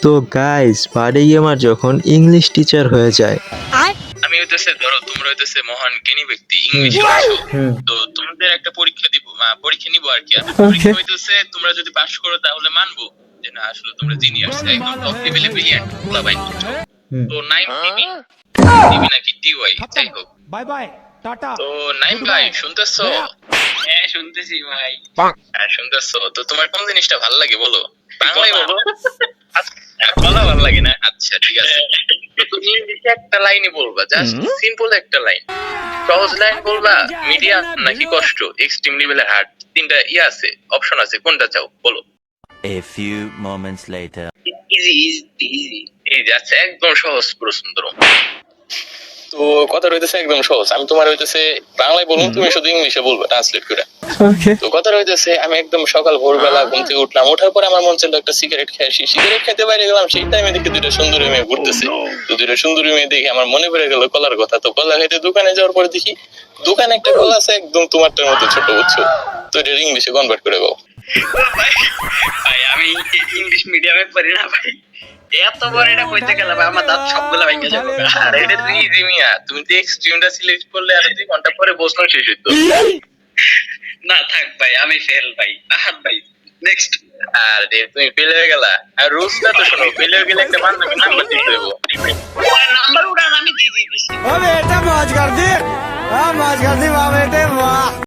তো guys বাডি gamer যখন English teacher হয়ে যায়, আমি হইতেছে ধরো তোমরা হইতেছে মহান জ্ঞানী ব্যক্তি ইংলিশ বুঝছো তো তোমাদের একটা পরীক্ষা দিব পরীক্ষা নিব আর কি পরীক্ষা হইতেছে তোমরা যদি পাস করো তাহলে মানবো যে না আসলে তোমরা জিনিয়াস একদম টপ লেভেলে ব্রিলিয়ান্ট বলা ভাই তো নাইম টিভি টিভি নাকি টিওয়াই যাই হোক বাই বাই টাটা। তো নাইম ভাই শুনতেছো? হ্যাঁ শুনতেছি ভাই। হ্যাঁ শুনতেছো তো তোমার কোন জিনিসটা ভালো লাগে বলো, বাংলায় বলো। বলা ভালো লাগে না, আচ্ছা ঠিক আছে। তো তুমি ইংলিশে একটা লাইনই বলবা, জাস্ট সিম্পল একটা লাইন, সহজ লাইন বলবা, মিডিয়াম নাকি কষ্ট, এক্সট্রিম লেভেলে হার্ড, তিনটা আছে, অপশন আছে, কোনটা চাও বলো। A few moments later. Easy easy easy এই যাচ্ছে একদম সহজ প্রশ্ন ধরো। তো কথা রইতেছে একদম সহজ, আমি তোমার হইতেছে বাংলায় বলবো, তুমি শুধু ইংলিশে বলবে ট্রান্সলেট করে। তো কথা রইতেছে আমি একদম সকাল ভোরবেলা ঘুম থেকে উঠলাম, ওঠার পর আমার মন চাইলো একটা সিগারেট খেয়ে আসি, সিগারেট খেতে বাইরে গেলাম, সেই টাইমে দেখি দুইটা সুন্দরী মেয়ে ঘুরতেছে। তো দুইটা সুন্দরী মেয়ে দেখে আমার মনে পড়ে গেল কলার কথা। তো কলা খেতে দোকানে যাওয়ার পরে দেখি দোকানে একটা কলা আছে একদম তোমারটার মতো ছোট, বুঝছো? তো এটা ইংলিশে কনভার্ট করে দাও। ভাই আমি ইংলিশ মিডিয়ামে পড়ি না ভাই, এত বড় এটা কইতে গেলে ভাই আমার দাঁত সবগুলা ভেঙে যাবে। আর এটা তুই ইজি মিয়া, তুমি তো এক্সট্রিমটা সিলেক্ট করলে আর 2 ঘন্টা পরে প্রশ্ন শেষ হইতো। না থাক ভাই আমি ফেল ভাই, আহাত ভাই নেক্সট। আর তুমি ফেল হয়ে গেলা, আর রুলসটা তো শোনো, ফেল হয়ে গেলে একটা বান্ধবী নাম্বার দিতে দেবো, নাম্বার উড়ান আমি দিয়ে দিয়েছি। ও বেটা মौज कर दी, वाह मौज कर दी वाह बेटे वाह।